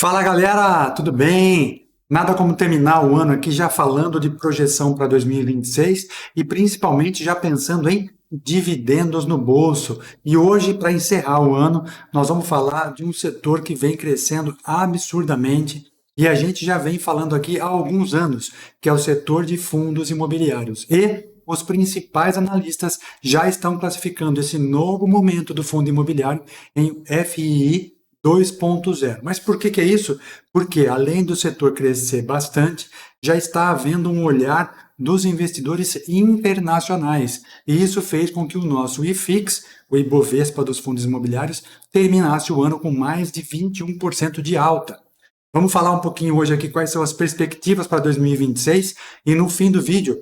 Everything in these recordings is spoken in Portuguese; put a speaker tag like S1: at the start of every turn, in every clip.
S1: Fala galera, tudo bem? Nada como terminar o ano aqui já falando de projeção para 2026 e principalmente já pensando em dividendos no bolso. E hoje, para encerrar o ano, nós vamos falar de um setor que vem crescendo absurdamente e a gente já vem falando aqui há alguns anos, que é o setor de fundos imobiliários. E os principais analistas já estão classificando esse novo momento do fundo imobiliário em FII 2.0. Mas por que é isso? Porque além do setor crescer bastante, já está havendo um olhar dos investidores internacionais. E isso fez com que o nosso IFIX, o Ibovespa dos fundos imobiliários, terminasse o ano com mais de 21% de alta. Vamos falar um pouquinho hoje aqui quais são as perspectivas para 2026 e no fim do vídeo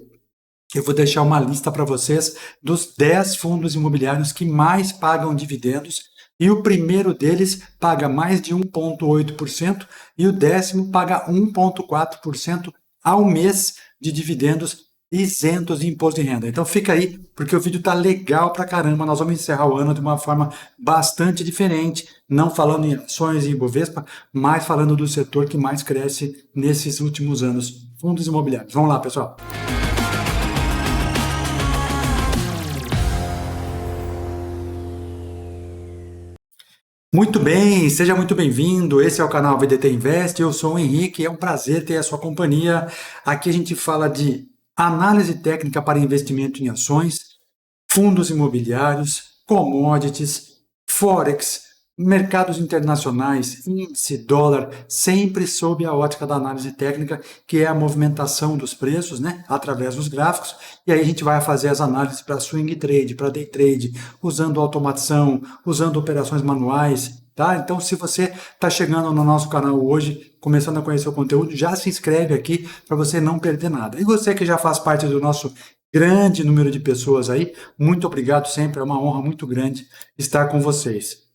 S1: eu vou deixar uma lista para vocês dos 10 fundos imobiliários que mais pagam dividendos e o primeiro deles paga mais de 1,8% e o décimo paga 1,4% ao mês de dividendos isentos de imposto de renda. Então fica aí, porque o vídeo tá legal pra caramba. Nós vamos encerrar o ano de uma forma bastante diferente, não falando em ações e Ibovespa, mas falando do setor que mais cresce nesses últimos anos, fundos imobiliários. Vamos lá, pessoal. Muito bem, seja muito bem-vindo. Esse é o canal VDT Invest. Eu sou o Henrique e é um prazer ter a sua companhia. Aqui a gente fala de análise técnica para investimento em ações, fundos imobiliários, commodities, forex, mercados internacionais, índice, dólar, sempre sob a ótica da análise técnica, que é a movimentação dos preços, né, através dos gráficos. E aí a gente vai fazer as análises para swing trade, para day trade, usando automação, usando operações manuais. Tá? Então, se você está chegando no nosso canal hoje, começando a conhecer o conteúdo, já se inscreve aqui para você não perder nada. E você que já faz parte do nosso grande número de pessoas aí, muito obrigado sempre, é uma honra muito grande estar com vocês.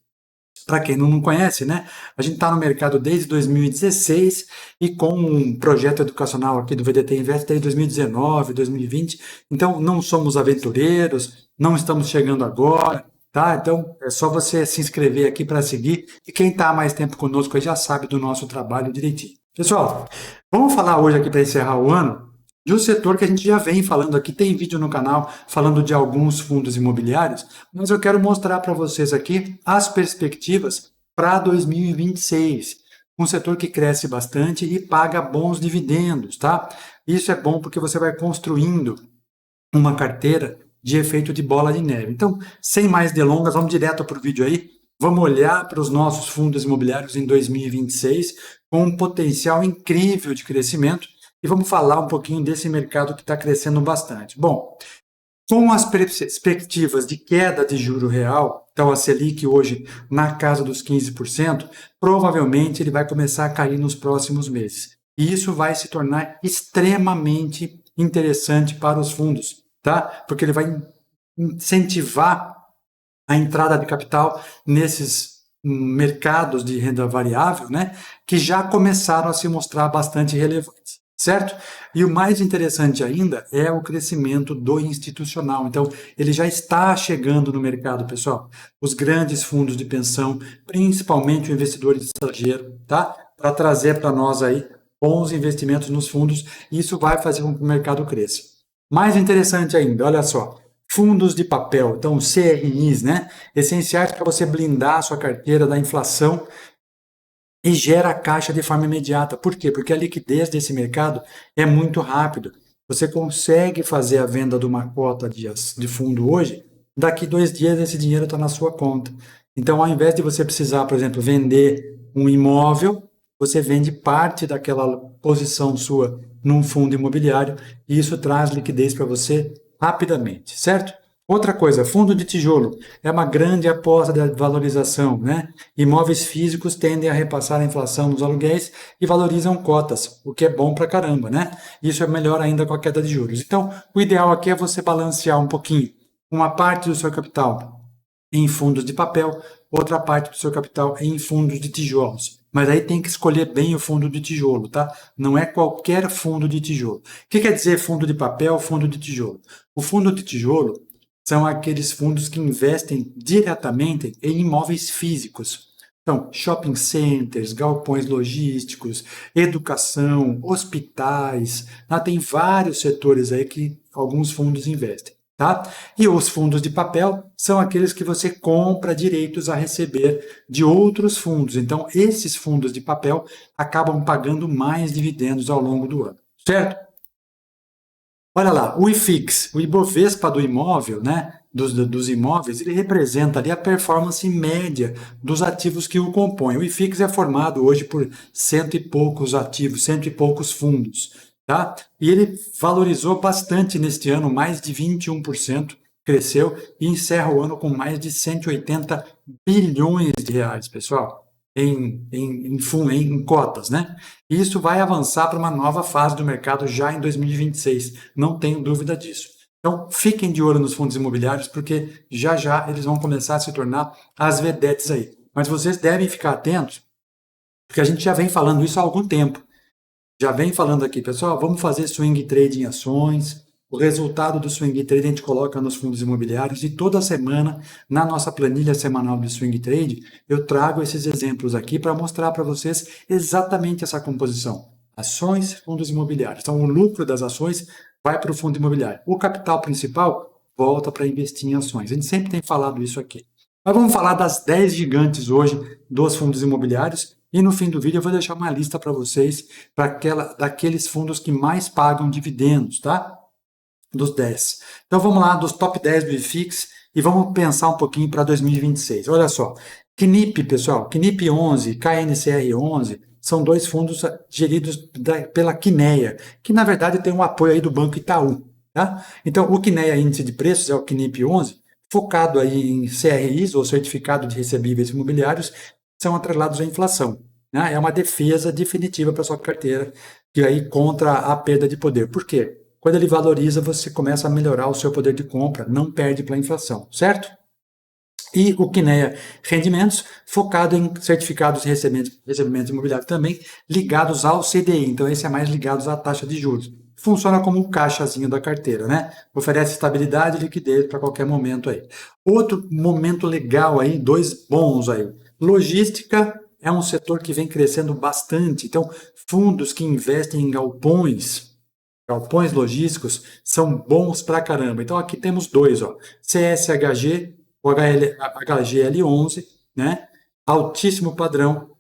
S1: Para quem não conhece, né? A gente está no mercado desde 2016 e com um projeto educacional aqui do VDT Invest desde 2019, 2020. Então, não somos aventureiros, não estamos chegando agora, tá? Então, é só você se inscrever aqui para seguir. E quem está há mais tempo conosco aí já sabe do nosso trabalho direitinho. Pessoal, vamos falar hoje aqui para encerrar o ano de um setor que a gente já vem falando aqui, tem vídeo no canal falando de alguns fundos imobiliários, mas eu quero mostrar para vocês aqui as perspectivas para 2026. Um setor que cresce bastante e paga bons dividendos, tá? Isso é bom porque você vai construindo uma carteira de efeito de bola de neve. Então, sem mais delongas, vamos direto para o vídeo aí. Vamos olhar para os nossos fundos imobiliários em 2026 com um potencial incrível de crescimento e vamos falar um pouquinho desse mercado que está crescendo bastante. Bom, com as perspectivas de queda de juro real, então a Selic hoje na casa dos 15%, provavelmente ele vai começar a cair nos próximos meses. E isso vai se tornar extremamente interessante para os fundos, tá? Porque ele vai incentivar a entrada de capital nesses mercados de renda variável, né, que já começaram a se mostrar bastante relevantes, certo? E o mais interessante ainda é o crescimento do institucional. Então, ele já está chegando no mercado, pessoal. Os grandes fundos de pensão, principalmente o investidor estrangeiro, tá? Para trazer para nós aí bons investimentos nos fundos, isso vai fazer com que o mercado cresça. Mais interessante ainda, olha só, fundos de papel, então CRIs, né? Essenciais para você blindar a sua carteira da inflação e gera caixa de forma imediata. Por quê? Porque a liquidez desse mercado é muito rápido. Você consegue fazer a venda de uma cota de fundo hoje, daqui 2 dias esse dinheiro está na sua conta. Então, ao invés de você precisar, por exemplo, vender um imóvel, você vende parte daquela posição sua num fundo imobiliário e isso traz liquidez para você rapidamente, certo? Outra coisa, fundo de tijolo é uma grande aposta de valorização, né? Imóveis físicos tendem a repassar a inflação nos aluguéis e valorizam cotas, o que é bom pra caramba, né? Isso é melhor ainda com a queda de juros. Então, o ideal aqui é você balancear um pouquinho uma parte do seu capital em fundos de papel, outra parte do seu capital em fundos de tijolos. Mas aí tem que escolher bem o fundo de tijolo, tá? Não é qualquer fundo de tijolo. O que quer dizer fundo de papel, fundo de tijolo? O fundo de tijolo são aqueles fundos que investem diretamente em imóveis físicos. Então, shopping centers, galpões logísticos, educação, hospitais, tá? Tem vários setores aí que alguns fundos investem, tá? E os fundos de papel são aqueles que você compra direitos a receber de outros fundos. Então, esses fundos de papel acabam pagando mais dividendos ao longo do ano, certo? Olha lá, o IFIX, o Ibovespa do imóvel, né, dos imóveis, ele representa ali a performance média dos ativos que o compõem. O IFIX é formado hoje por cento e poucos ativos, cento e poucos fundos, tá? E ele valorizou bastante neste ano, mais de 21%, cresceu e encerra o ano com mais de 180 bilhões de reais, pessoal. Em cotas, né? E isso vai avançar para uma nova fase do mercado já em 2026, não tenho dúvida disso. Então, fiquem de olho nos fundos imobiliários, porque já já eles vão começar a se tornar as vedetes aí. Mas vocês devem ficar atentos, porque a gente já vem falando isso há algum tempo. Já vem falando aqui, pessoal, vamos fazer swing trade em ações. O resultado do swing trade a gente coloca nos fundos imobiliários e toda semana, na nossa planilha semanal de swing trade, eu trago esses exemplos aqui para mostrar para vocês exatamente essa composição. Ações, fundos imobiliários. Então, o lucro das ações vai para o fundo imobiliário. O capital principal volta para investir em ações. A gente sempre tem falado isso aqui. Mas vamos falar das 10 gigantes hoje dos fundos imobiliários e no fim do vídeo eu vou deixar uma lista para vocês daqueles fundos que mais pagam dividendos, tá? Dos 10. Então vamos lá, dos top 10 do IFIX e vamos pensar um pouquinho para 2026. Olha só, CNIP, pessoal, CNIP 11, KNCR 11, são dois fundos geridos pela Quineia, que na verdade tem um apoio aí do Banco Itaú, tá? Então o Quineia Índice de Preços é o CNIP 11, focado aí em CRIs, ou Certificado de Recebíveis Imobiliários, são atrelados à inflação, né? É uma defesa definitiva para sua carteira, que aí contra a perda de poder. Por quê? Quando ele valoriza, você começa a melhorar o seu poder de compra, não perde para a inflação, certo? E o Quineia Rendimentos, focado em certificados de recebimentos imobiliários também, ligados ao CDI. Então, esse é mais ligado à taxa de juros. Funciona como um caixazinho da carteira, né? Oferece estabilidade e liquidez para qualquer momento aí. Outro momento legal aí, dois bons aí. Logística é um setor que vem crescendo bastante. Então, fundos que investem em galpões logísticos são bons pra caramba. Então aqui temos dois, ó, CSHG, o HGL11, né? Altíssimo padrão,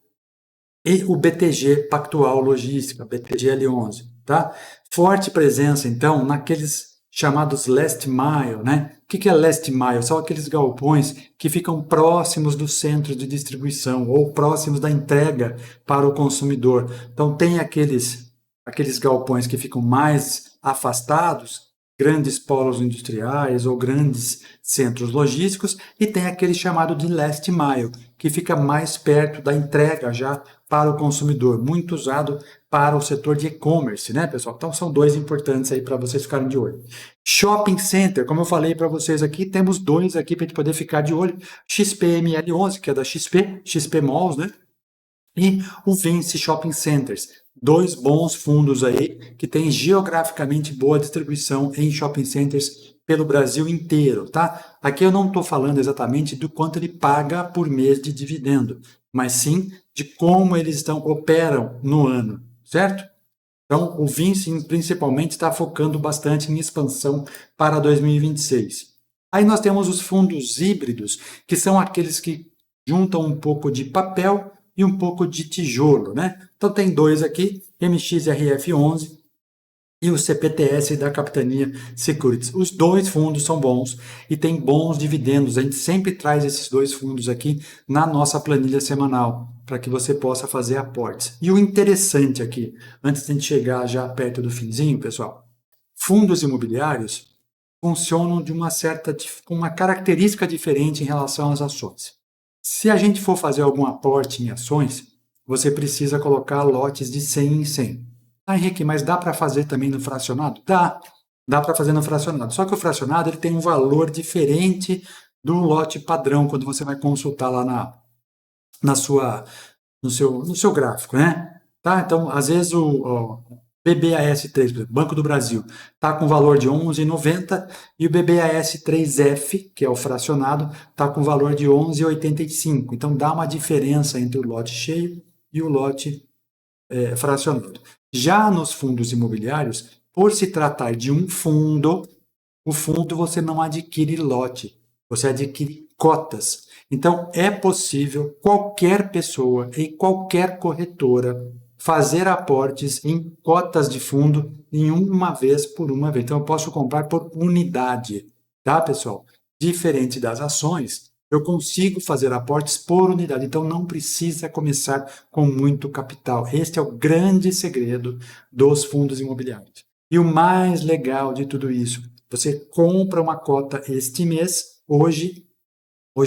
S1: e o BTG Pactual Logística, BTGL11, tá? Forte presença, então, naqueles chamados last mile, né? O que é last mile? São aqueles galpões que ficam próximos dos centros de distribuição ou próximos da entrega para o consumidor. Então tem aqueles galpões que ficam mais afastados, grandes polos industriais ou grandes centros logísticos, e tem aquele chamado de last mile, que fica mais perto da entrega já para o consumidor, muito usado para o setor de e-commerce, né, pessoal? Então são dois importantes aí para vocês ficarem de olho. Shopping Center, como eu falei para vocês aqui, temos dois aqui para a gente poder ficar de olho. XPML11, que é da XP Malls, né? E o Vinci Shopping Centers, dois bons fundos aí que têm geograficamente boa distribuição em shopping centers pelo Brasil inteiro, tá? Aqui eu não estou falando exatamente do quanto ele paga por mês de dividendo, mas sim de como eles operam no ano, certo? Então, o Vinci principalmente está focando bastante em expansão para 2026. Aí nós temos os fundos híbridos, que são aqueles que juntam um pouco de papel e um pouco de tijolo, né? Então tem dois aqui, MXRF11 e o CPTS da Capitania Securities. Os dois fundos são bons e têm bons dividendos. A gente sempre traz esses dois fundos aqui na nossa planilha semanal, para que você possa fazer aportes. E o interessante aqui, antes de a gente chegar já perto do finzinho, pessoal, fundos imobiliários funcionam com uma característica diferente em relação às ações. Se a gente for fazer algum aporte em ações, você precisa colocar lotes de 100 em 100. Ah, Henrique, mas dá para fazer também no fracionado? Dá para fazer no fracionado. Só que o fracionado ele tem um valor diferente do lote padrão quando você vai consultar lá no seu gráfico, né? Tá? Então, às vezes BBAS3, por exemplo, Banco do Brasil, está com valor de 11,90 e o BBAS3F, que é o fracionado, está com valor de 11,85. Então dá uma diferença entre o lote cheio e o lote fracionado. Já nos fundos imobiliários, por se tratar de um fundo, o fundo você não adquire lote, você adquire cotas. Então é possível qualquer pessoa em qualquer corretora fazer aportes em cotas de fundo em uma vez por uma vez. Então eu posso comprar por unidade, tá, pessoal? Diferente das ações, eu consigo fazer aportes por unidade, então não precisa começar com muito capital. Este é o grande segredo dos fundos imobiliários. E o mais legal de tudo isso, você compra uma cota este mês, hoje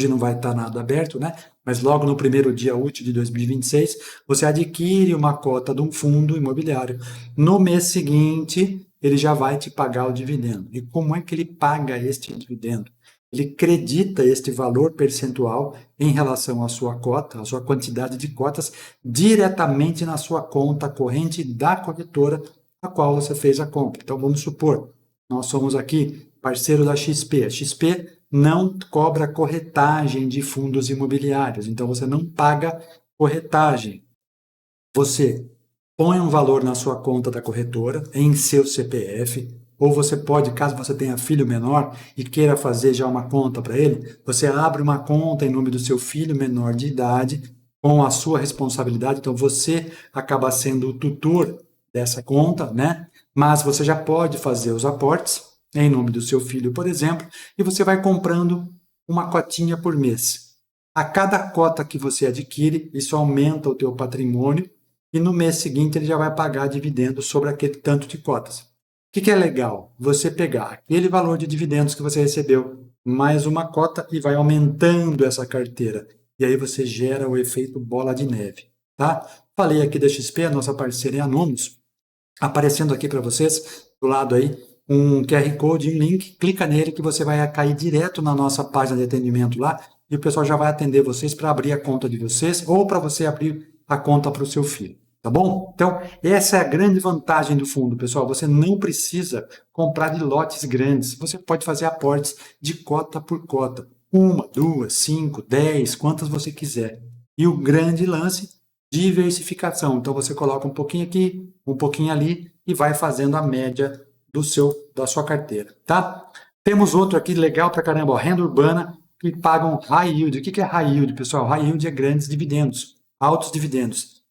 S1: não vai estar nada aberto, né? Mas logo no primeiro dia útil de 2026, você adquire uma cota de um fundo imobiliário. No mês seguinte, ele já vai te pagar o dividendo. E como é que ele paga este dividendo? Ele credita este valor percentual em relação à sua cota, à sua quantidade de cotas, diretamente na sua conta corrente da corretora a qual você fez a compra. Então, vamos supor, nós somos aqui parceiro da XP. A XP não cobra corretagem de fundos imobiliários, então você não paga corretagem. Você põe um valor na sua conta da corretora, em seu CPF, ou você pode, caso você tenha filho menor e queira fazer já uma conta para ele, você abre uma conta em nome do seu filho menor de idade, com a sua responsabilidade, então você acaba sendo o tutor dessa conta, né? Mas você já pode fazer os aportes em nome do seu filho, por exemplo, e você vai comprando uma cotinha por mês. A cada cota que você adquire, isso aumenta o teu patrimônio e no mês seguinte ele já vai pagar dividendos sobre aquele tanto de cotas. O que é legal? Você pegar aquele valor de dividendos que você recebeu, mais uma cota e vai aumentando essa carteira. E aí você gera o efeito bola de neve, tá? Falei aqui da XP, a nossa parceira em Anônimos, aparecendo aqui para vocês, do lado aí, um QR Code, um link, clica nele que você vai cair direto na nossa página de atendimento lá e o pessoal já vai atender vocês para abrir a conta de vocês ou para você abrir a conta para o seu filho, tá bom? Então, essa é a grande vantagem do fundo, pessoal. Você não precisa comprar de lotes grandes, você pode fazer aportes de cota por cota, 1, 2, 5, 10, quantas você quiser. E o grande lance, diversificação. Então você coloca um pouquinho aqui, um pouquinho ali e vai fazendo a média da sua carteira, tá? Temos outro aqui legal pra caramba, ó, renda urbana que pagam high yield. O que é high yield, pessoal? High yield é grandes dividendos, altos dividendos.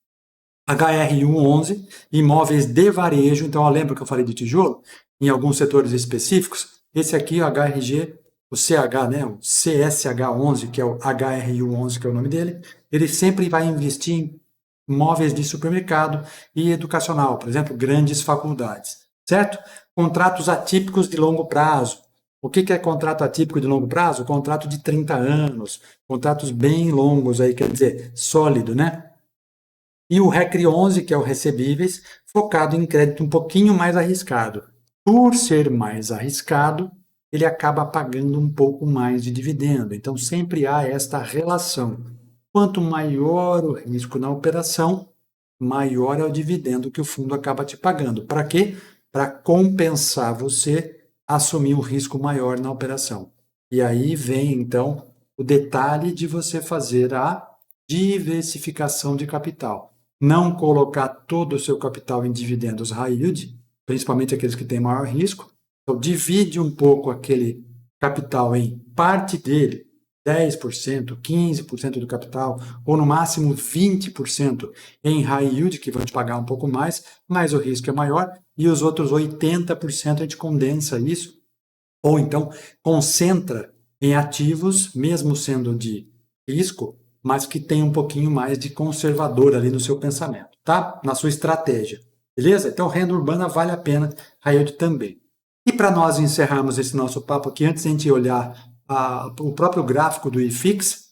S1: HRU11, imóveis de varejo. Então, ó, lembra que eu falei de tijolo? Em alguns setores específicos. Esse aqui, o HRG, o CH, né, o CSH11, que é o HRU11, que é o nome dele, ele sempre vai investir em imóveis de supermercado e educacional, por exemplo, grandes faculdades, certo? Contratos atípicos de longo prazo. O que é contrato atípico de longo prazo? Contrato de 30 anos, contratos bem longos aí, quer dizer, sólido, né? E o RECRE 11, que é o recebíveis, focado em crédito um pouquinho mais arriscado. Por ser mais arriscado, ele acaba pagando um pouco mais de dividendo. Então, sempre há esta relação. Quanto maior o risco na operação, maior é o dividendo que o fundo acaba te pagando. Para quê? Para compensar você assumir um risco maior na operação. E aí vem, então, o detalhe de você fazer a diversificação de capital. Não colocar todo o seu capital em dividendos high yield, principalmente aqueles que têm maior risco. Então, divide um pouco aquele capital em parte dele, 10%, 15% do capital, ou no máximo 20% em high yield, que vão te pagar um pouco mais, mas o risco é maior, e os outros 80% a gente condensa isso, ou então concentra em ativos, mesmo sendo de risco, mas que tem um pouquinho mais de conservador ali no seu pensamento, tá? Na sua estratégia, beleza? Então, renda urbana vale a pena, high yield também. E para nós encerrarmos esse nosso papo aqui, antes de a gente olhar o próprio gráfico do IFIX,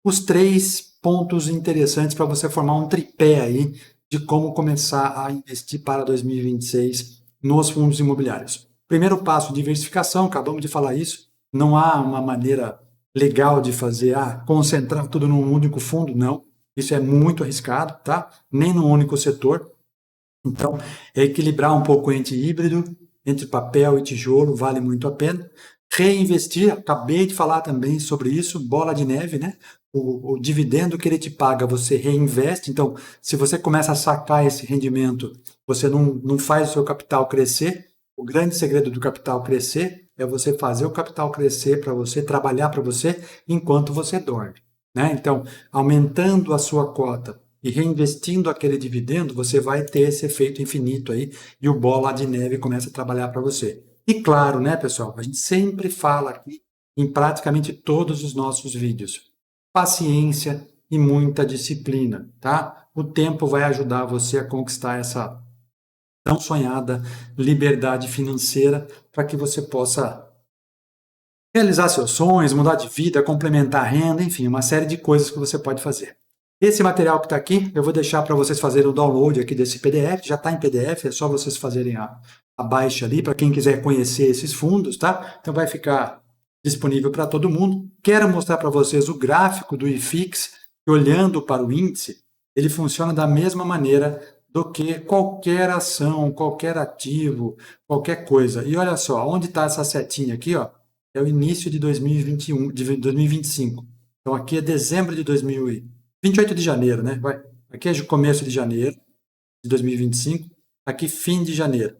S1: os 3 pontos interessantes para você formar um tripé aí de como começar a investir para 2026 nos fundos imobiliários. Primeiro passo, diversificação, acabamos de falar isso. Não há uma maneira legal de fazer, concentrar tudo num único fundo, não. Isso é muito arriscado, tá? Nem num único setor. Então, é equilibrar um pouco entre híbrido, entre papel e tijolo, vale muito a pena. Reinvestir, acabei de falar também sobre isso, bola de neve, né? O dividendo que ele te paga, você reinveste. Então, se você começa a sacar esse rendimento, você não faz o seu capital crescer. O grande segredo do capital crescer é você fazer o capital crescer para você, trabalhar para você, enquanto você dorme, né? Então, aumentando a sua cota e reinvestindo aquele dividendo, você vai ter esse efeito infinito aí e o bola de neve começa a trabalhar para você. E claro, né, pessoal, a gente sempre fala aqui em praticamente todos os nossos vídeos, paciência e muita disciplina, tá? O tempo vai ajudar você a conquistar essa tão sonhada liberdade financeira para que você possa realizar seus sonhos, mudar de vida, complementar a renda, enfim, uma série de coisas que você pode fazer. Esse material que está aqui, eu vou deixar para vocês fazerem o download aqui desse PDF, já está em PDF, é só vocês fazerem a baixa ali, para quem quiser conhecer esses fundos, tá? Então vai ficar disponível para todo mundo. Quero mostrar para vocês o gráfico do IFIX, que olhando para o índice, ele funciona da mesma maneira do que qualquer ação, qualquer ativo, qualquer coisa. E olha só, onde está essa setinha aqui, ó? É o início de 2021, de 2025. Então aqui é dezembro de 28 de janeiro, né? Aqui é o começo de janeiro de 2025, aqui fim de janeiro.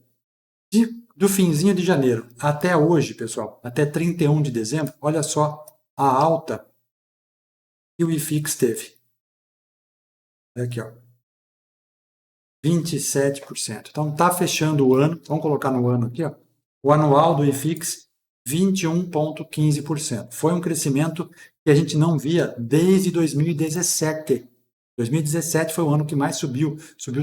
S1: Do finzinho de janeiro até hoje, pessoal, até 31 de dezembro, olha só a alta que o IFIX teve. Aqui, ó. 27%. Então está fechando o ano, vamos colocar no ano aqui, ó. O anual do IFIX 21,15%. Foi um crescimento que a gente não via desde 2017. 2017 foi o ano que mais subiu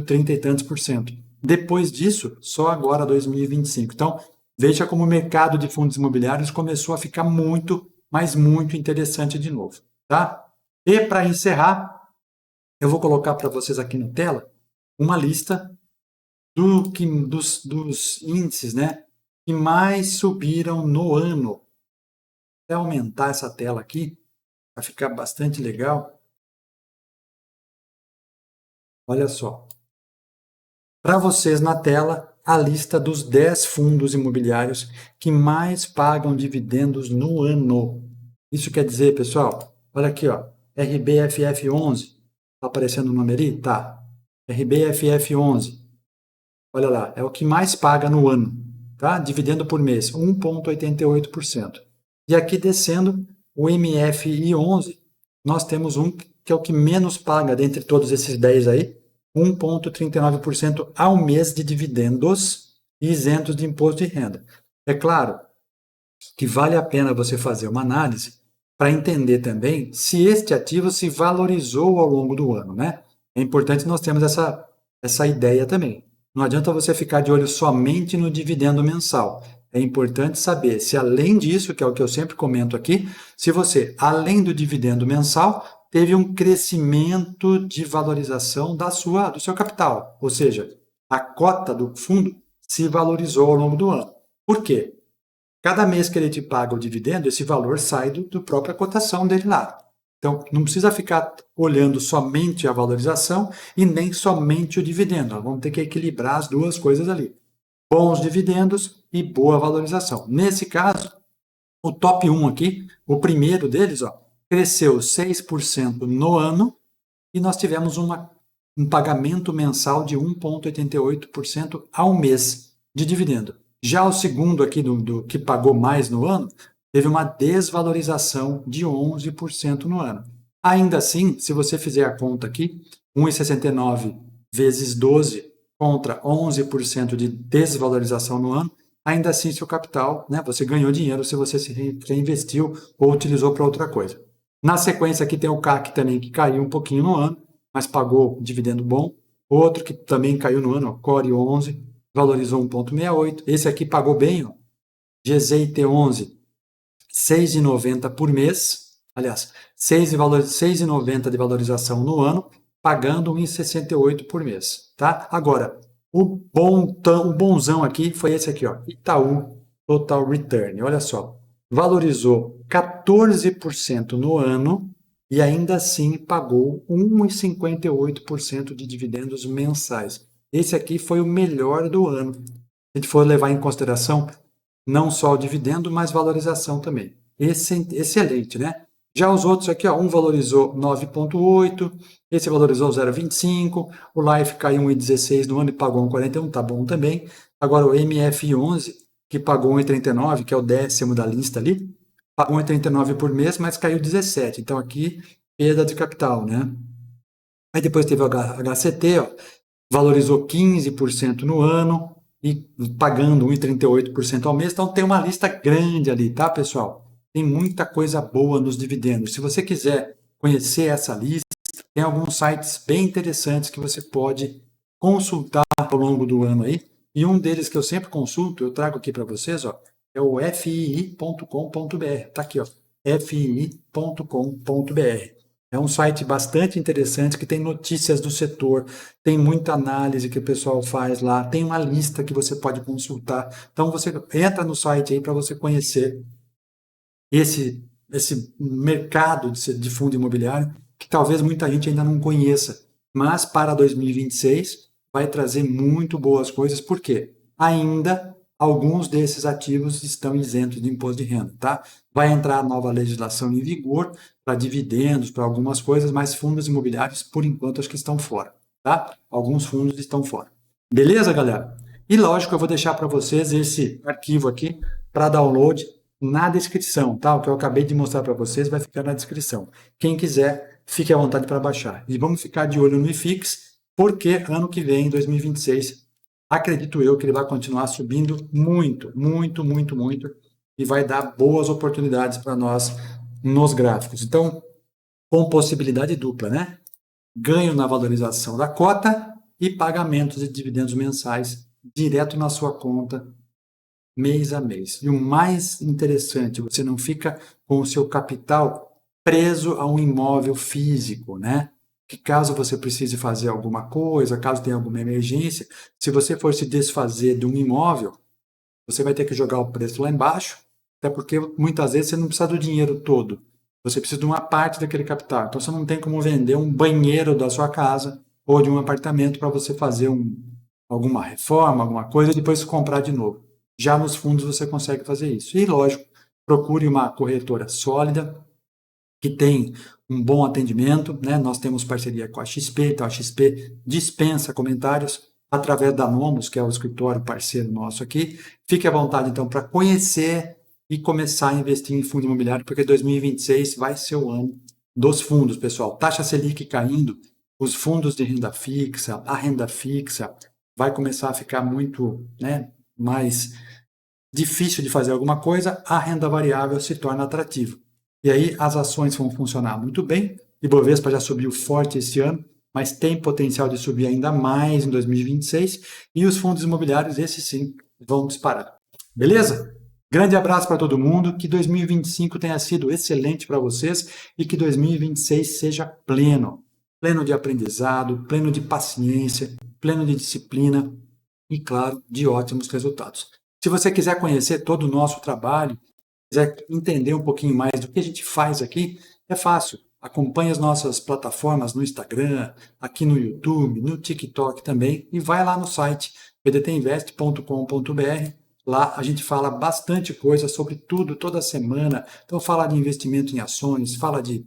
S1: 30 e tantos por cento. Depois disso, só agora 2025. Então, veja como o mercado de fundos imobiliários começou a ficar muito, mas muito interessante de novo, tá? E para encerrar, eu vou colocar para vocês aqui na tela uma lista dos índices, né, que mais subiram no ano. Vou aumentar essa tela aqui para ficar bastante legal. Olha só. Para vocês na tela, a lista dos 10 fundos imobiliários que mais pagam dividendos no ano. Isso quer dizer, pessoal, olha aqui, ó, RBFF11. Está aparecendo o nome ali? Tá. RBFF11. Olha lá, é o que mais paga no ano, tá? Dividendo por mês, 1,88%. E aqui descendo, o MFI11, nós temos um que é o que menos paga dentre todos esses 10 aí, 1,39% ao mês de dividendos e isentos de imposto de renda. É claro que vale a pena você fazer uma análise para entender também se este ativo se valorizou ao longo do ano, né? É importante nós termos essa ideia também. Não adianta você ficar de olho somente no dividendo mensal. É importante saber se, além disso, que é o que eu sempre comento aqui, se você, além do dividendo mensal, teve um crescimento de valorização do seu capital. Ou seja, a cota do fundo se valorizou ao longo do ano. Por quê? Cada mês que ele te paga o dividendo, esse valor sai do própria cotação dele lá. Então, não precisa ficar olhando somente a valorização e nem somente o dividendo. Nós vamos ter que equilibrar as duas coisas ali. Bons dividendos e boa valorização. Nesse caso, o top 1 aqui, o primeiro deles, ó, cresceu 6% no ano e nós tivemos um pagamento mensal de 1,88% ao mês de dividendo. Já o segundo aqui, do que pagou mais no ano, teve uma desvalorização de 11% no ano. Ainda assim, se você fizer a conta aqui, 1,69 vezes 12 contra 11% de desvalorização no ano, ainda assim seu capital, né, você ganhou dinheiro se você se reinvestiu ou utilizou para outra coisa. Na sequência aqui tem o CAC também, que caiu um pouquinho no ano, mas pagou dividendo bom. Outro que também caiu no ano, ó, Core 11, valorizou 1,68. Esse aqui pagou bem, ó, GZIT11, 6,90 por mês. Aliás, 6,90 de valorização no ano, pagando 1,68 por mês. Tá? Agora, o bonzão aqui foi esse aqui, ó, Itaú Total Return. Olha só, valorizou 14% no ano e ainda assim pagou 1,58% de dividendos mensais. esse aqui foi o melhor do ano. Se a gente for levar em consideração não só o dividendo, mas valorização também. Excelente, né? Já os outros aqui, ó, um valorizou 9,8, esse valorizou 0,25, o Life caiu 1,16 no ano e pagou 1,41, tá bom também. Agora o MF11, que pagou 1,39, que é o 10º da lista ali, pagou 1,39 por mês, mas caiu 17. Então aqui, perda de capital, né? Aí depois teve o HCT, ó, valorizou 15% no ano e pagando 1,38% ao mês. Então tem uma lista grande ali, tá, pessoal? Tem muita coisa boa nos dividendos. Se você quiser conhecer essa lista, tem alguns sites bem interessantes que você pode consultar ao longo do ano aí. E um deles que eu sempre consulto, eu trago aqui para vocês, ó, é o fii.com.br. Tá aqui, ó, fii.com.br. É um site bastante interessante que tem notícias do setor, tem muita análise que o pessoal faz lá, tem uma lista que você pode consultar. Então você entra no site aí para você conhecer esse mercado de fundo imobiliário que talvez muita gente ainda não conheça, mas para 2026 vai trazer muito boas coisas, porque ainda alguns desses ativos estão isentos de imposto de renda, tá? Vai entrar a nova legislação em vigor para dividendos, para algumas coisas, mas fundos imobiliários, por enquanto, acho que estão fora, tá? Alguns fundos estão fora. Beleza, galera? E lógico, eu vou deixar para vocês esse arquivo aqui para download na descrição, tá? O que eu acabei de mostrar para vocês vai ficar na descrição. Quem quiser, fique à vontade para baixar. E vamos ficar de olho no IFIX, porque ano que vem, em 2026, acredito eu que ele vai continuar subindo muito, muito, muito, muito, e vai dar boas oportunidades para nós nos gráficos. Então, com possibilidade dupla, né? Ganho na valorização da cota e pagamentos de dividendos mensais direto na sua conta, mês a mês. E o mais interessante, você não fica com o seu capital preso a um imóvel físico, né? Que caso você precise fazer alguma coisa, caso tenha alguma emergência, se você for se desfazer de um imóvel, você vai ter que jogar o preço lá embaixo, até porque muitas vezes você não precisa do dinheiro todo, você precisa de uma parte daquele capital. Então você não tem como vender um banheiro da sua casa ou de um apartamento para você fazer alguma reforma, alguma coisa e depois comprar de novo. Já nos fundos você consegue fazer isso. E lógico, procure uma corretora sólida, que tem um bom atendimento, né? Nós temos parceria com a XP, então a XP dispensa comentários através da Nomos, que é o escritório parceiro nosso aqui. Fique à vontade, então, para conhecer e começar a investir em fundo imobiliário, porque 2026 vai ser o ano dos fundos, pessoal. Taxa Selic caindo, os fundos de renda fixa, a renda fixa vai começar a ficar muito, né, mais difícil de fazer alguma coisa, a renda variável se torna atrativa. E aí as ações vão funcionar muito bem. Ibovespa já subiu forte esse ano, mas tem potencial de subir ainda mais em 2026. E os fundos imobiliários, esses sim, vão disparar. Beleza? Grande abraço para todo mundo. Que 2025 tenha sido excelente para vocês e que 2026 seja pleno. Pleno de aprendizado, pleno de paciência, pleno de disciplina e, claro, de ótimos resultados. Se você quiser conhecer todo o nosso trabalho, quiser entender um pouquinho mais do que a gente faz aqui, é fácil. Acompanhe as nossas plataformas no Instagram, aqui no YouTube, no TikTok também, e vai lá no site pdtinvest.com.br. Lá a gente fala bastante coisa sobre tudo, toda semana. Então fala de investimento em ações, fala de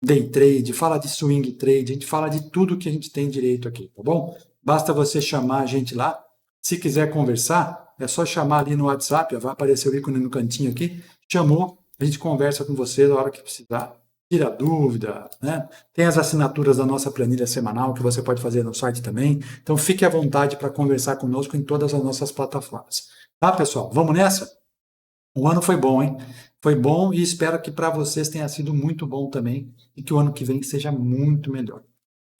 S1: day trade, fala de swing trade, a gente fala de tudo que a gente tem direito aqui, tá bom? Basta você chamar a gente lá. Se quiser conversar, é só chamar ali no WhatsApp, vai aparecer o ícone no cantinho aqui. Chamou, a gente conversa com você na hora que precisar, tira dúvida, né? Tem as assinaturas da nossa planilha semanal que você pode fazer no site também. Então fique à vontade para conversar conosco em todas as nossas plataformas. Tá, pessoal? Vamos nessa? O ano foi bom, hein? Foi bom e espero que para vocês tenha sido muito bom também e que o ano que vem seja muito melhor.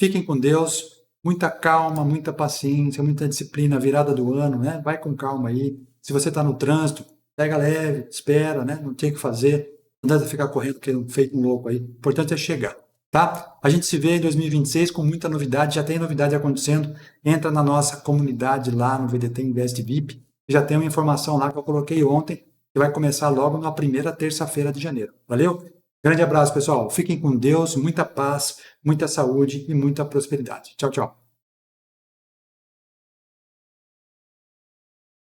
S1: Fiquem com Deus, muita calma, muita paciência, muita disciplina, virada do ano, né? Vai com calma aí. Se você está no trânsito, pega leve, espera, né? Não tem o que fazer. Não dá para ficar correndo feito um louco aí. O importante é chegar, tá? A gente se vê em 2026 com muita novidade, já tem novidade acontecendo. Entra na nossa comunidade lá no VDT Invest VIP. Já tem uma informação lá que eu coloquei ontem, que vai começar logo na primeira terça-feira de janeiro. Valeu? Grande abraço, pessoal. Fiquem com Deus, muita paz, muita saúde e muita prosperidade. Tchau, tchau.